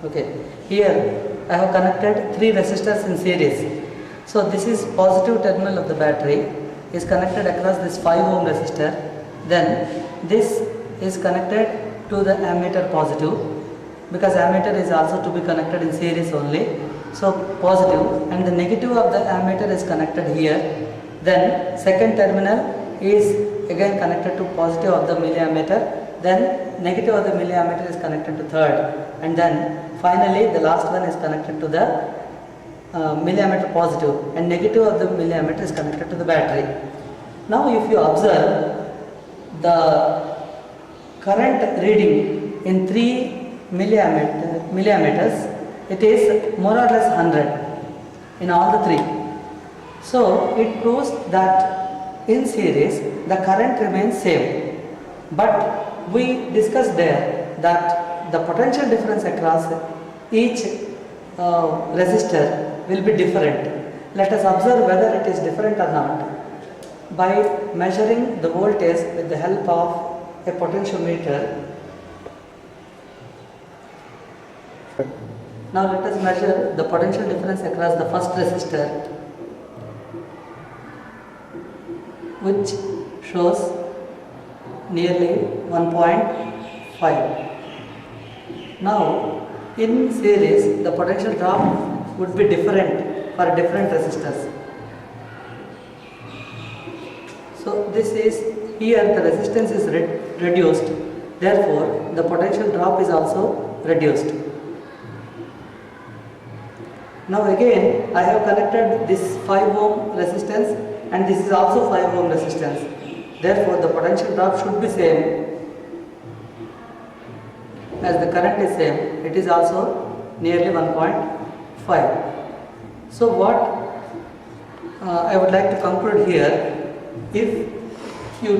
Okay, here I have connected 3 resistors in series. So this is positive terminal of the battery is connected across this 5 ohm resistor. Then this is connected to the ammeter positive, because ammeter is also to be connected in series only. So positive, and the negative of the ammeter is connected here. Then second terminal is again connected to positive of the milliammeter. Then negative of the milliammeter is connected to third, and then finally the last one is connected to the milliammeter positive, and negative of the milliammeter is connected to the battery. Now if you observe the current reading in 3 milliammeters, it is more or less 100 in all the 3. So it proves that in series the current remains same, but we discussed there that the potential difference across each resistor will be different. Let us observe whether it is different or not by measuring the voltage with the help of a potentiometer. Now let us measure the potential difference across the first resistor, which shows nearly 1.5. Now in series the potential drop would be different for different resistors. So this is, here the resistance is reduced, therefore the potential drop is also reduced. Now again I have connected this 5 ohm resistance, and this is also 5 ohm resistance, therefore the potential drop should be same. As the current is same, it is also nearly 1.5. So what I would like to conclude here, if you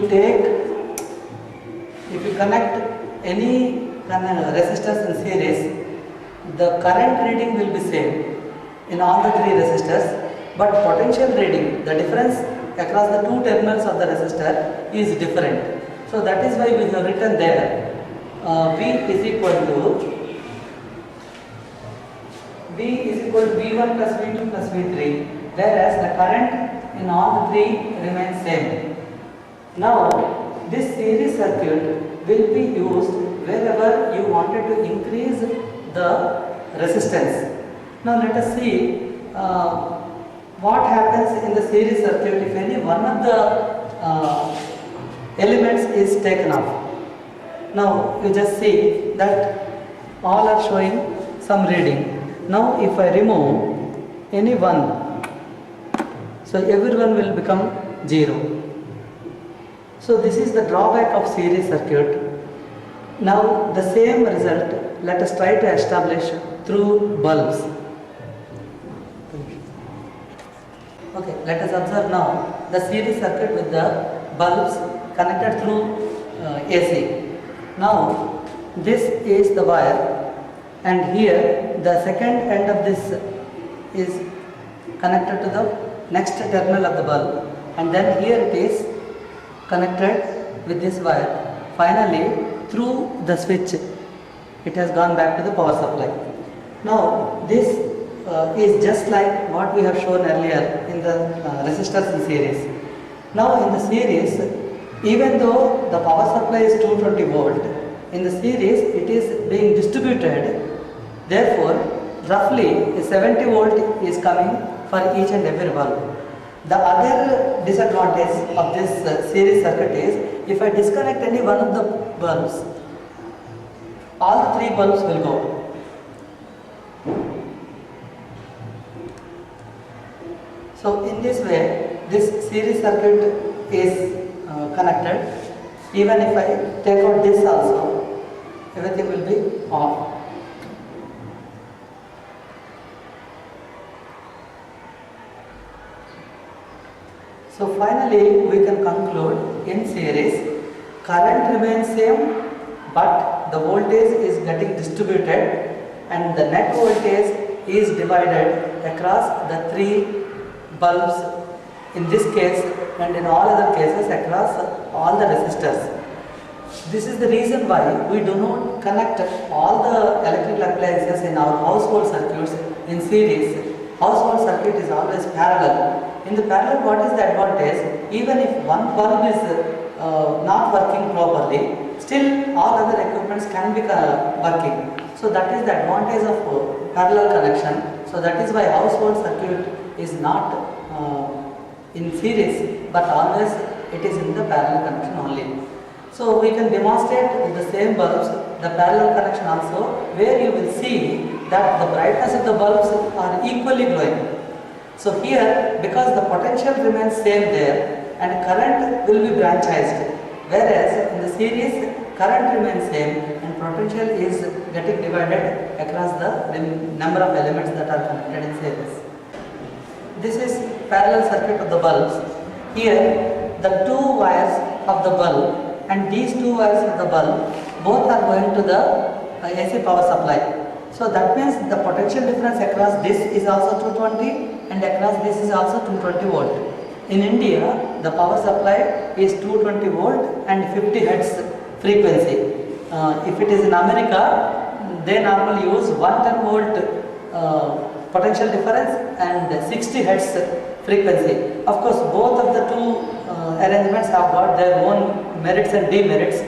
connect any resistors in series, the current reading will be same in all the 3 resistors, but potential reading, the difference across the 2 terminals of the resistor is different. So that is why we have written there V is equal to V1 plus V2 plus V3, whereas the current in all the 3 remains same. Now this series circuit will be used wherever you wanted to increase the resistance. Now let us see what happens in the series circuit if any one of the elements is taken off. Now you just see that all are showing some reading. Now if I remove any one, so everyone will become 0. So this is the drawback of series circuit. Now the same result let us try to establish through bulbs. Okay, let us observe now the series circuit with the bulbs connected through AC. Now this is the wire, and here the second end of this is connected to the next terminal of the bulb, and then here it is connected with this wire. Finally through the switch it has gone back to the power supply. Now this is just like what we have shown earlier in the resistors in series. Now in the series, even though the power supply is 220 volt, in the series it is being distributed, therefore roughly 70 volt is coming for each and every bulb. The other disadvantage of this series circuit is, if I disconnect any one of the bulbs, all 3 bulbs will go. So in this way, this series circuit is connected. Even if I take out this also, everything will be off. So finally we can conclude, in series current remains same, but the voltage is getting distributed and the net voltage is divided across the 3 bulbs in this case and in all other cases across all the resistors. This is the reason why we do not connect all the electrical appliances in our household circuits in series. Household circuit is always parallel. In the parallel, what is the advantage? Even if one bulb is not working properly, still all other equipments can be working. So that is the advantage of parallel connection. So that is why household circuit is not in series, but always it is in the parallel connection only. So we can demonstrate with the same bulbs the parallel connection also, where you will see that the brightness of the bulbs are equally glowing. So here, because the potential remains same there and current will be branchized, whereas in the series current remains same and potential is getting divided across the number of elements that are connected in series. This is parallel circuit of the bulbs. Here the two wires of the bulb and these two wires of the bulb both are going to the AC power supply. So that means the potential difference across this is also 220 and across this is also 220 volt. In India, the power supply is 220 volt and 50 hertz frequency. If it is in America, they normally use 110 volt potential difference and 60 hertz frequency. Of course, both of the two arrangements have got their own merits and demerits.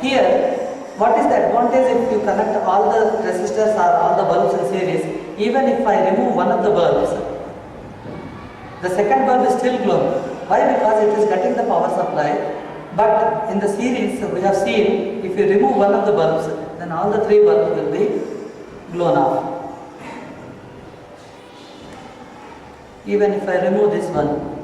Here, what is the advantage if you connect all the resistors or all the bulbs in series? Even if I remove one of the bulbs, the second bulb is still glowing. Why? Because it is getting the power supply. But in the series, we have seen if you remove one of the bulbs, then all the three bulbs will be blown off. Even if I remove this one,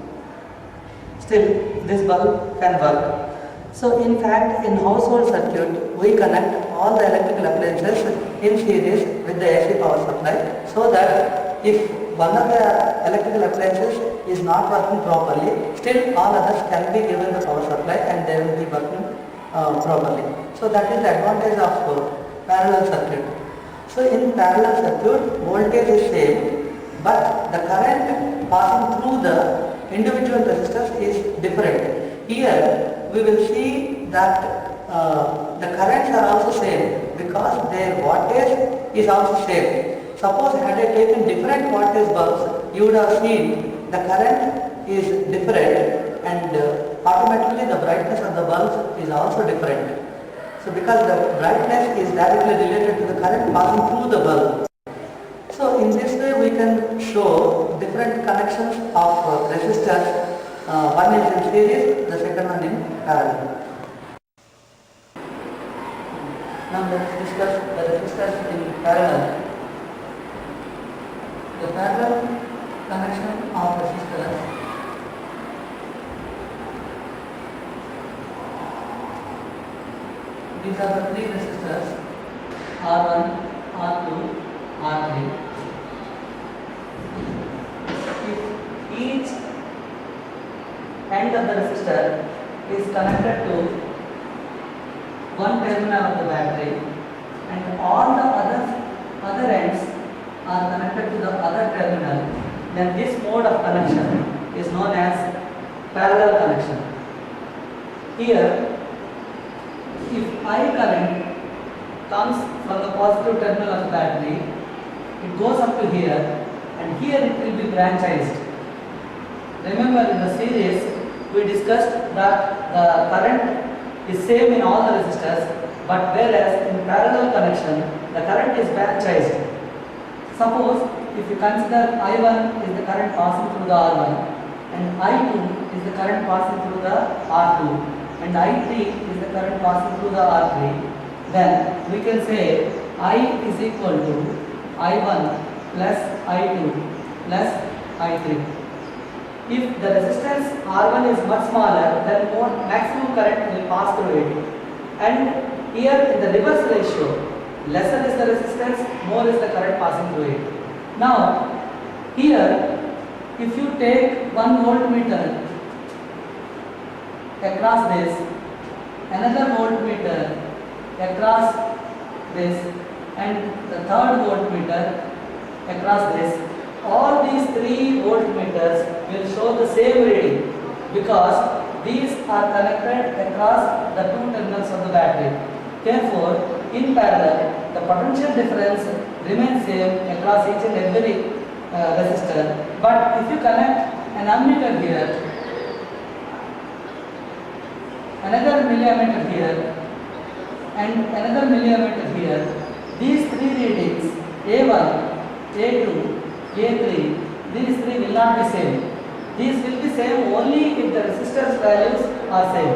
still this bulb can work. So in fact, in household circuit, we connect all the electrical appliances in series with the AC power supply, so that if one of the electrical appliances is not working properly, still all others can be given the power supply and they will be working properly. So that is the advantage of parallel circuit. So in parallel circuit, voltage is same, but the current passing through the individual resistors is different. Here we will see that the currents are also same because their wattage is also same. Suppose had I taken different wattage bulbs, you would have seen the current is different and automatically the brightness of the bulbs is also different. So because the brightness is directly related to the current passing through the bulb. So in this way we can show different connections of resistors. One is in series, the second one in parallel. Now let us discuss the resistors in parallel. The parallel connection of resistors these are the three resistors R1, R2, R3. If each end of the resistor is connected to one terminal of the battery and all the other ends are connected to the other terminal, then this mode of connection is known as parallel connection. Here, if I current comes from the positive terminal of the battery, it goes up to here and here it will be branchized. Remember in the series we discussed that the current is same in all the resistors, but whereas in parallel connection the current is branchized. Suppose if you consider I1 is the current passing through the R1 and I2 is the current passing through the R2 and I3 is the current passing through the R3, then we can say I is equal to I1 plus I2 plus I3. If the resistance R1 is much smaller, then more maximum current will pass through it. And here in the reverse ratio, lesser is the resistance, more is the current passing through it. Now, here, if you take 1 voltmeter across this, another voltmeter across this, and the third voltmeter across this, all these 3 voltmeters will show the same reading because these are connected across the two terminals of the battery. Therefore, in parallel, the potential difference remains same across each and every resistor. But if you connect an ammeter here, another milliammeter here, and another milliammeter here, these three readings A1, A2, A3, these three will not be same. These will be same only if the resistors values are same.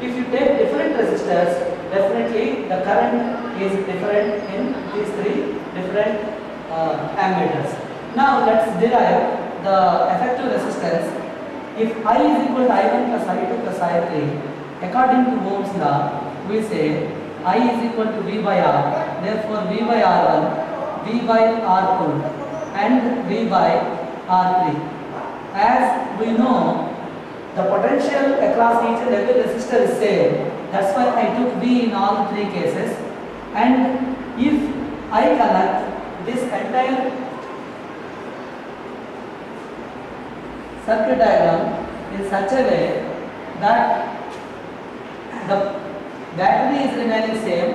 If you take different resistors, definitely the current is different in these three different ammeters. Now let's derive the effective resistance. If I is equal to I1 plus I2 plus I3, according to Ohm's law, we say I is equal to V by R. Therefore, V by R1, V by R2, and V by R3. As we know, the potential across each and every resistor is same. That's why I took V in all three cases. And if I connect this entire circuit diagram in such a way that the battery is remaining same,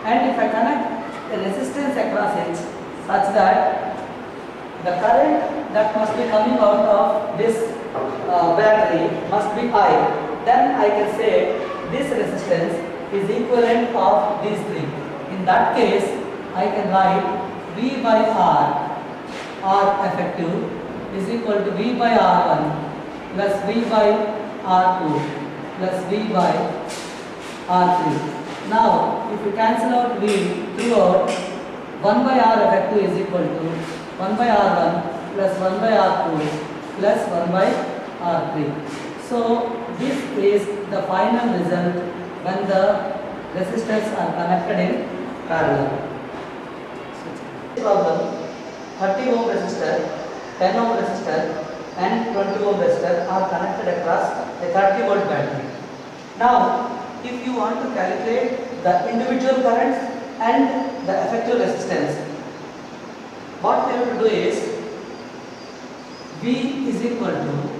and if I connect a resistance across it such that the current that must be coming out of this battery must be I, then I can say this resistance is equivalent of these three. In that case, I can write V by R effective is equal to V by R1 plus V by R2 plus V by R3. Now, if you cancel out V throughout, 1 by R effective is equal to 1 by R1 plus 1 by R2 plus 1 by R3. So, this is the final result when the resistors are connected in parallel. Problem: 30 ohm resistor, 10 ohm resistor and 20 ohm resistor are connected across a 30 volt battery. Now, if you want to calculate the individual currents and the effective resistance, what we have to do is V is equal to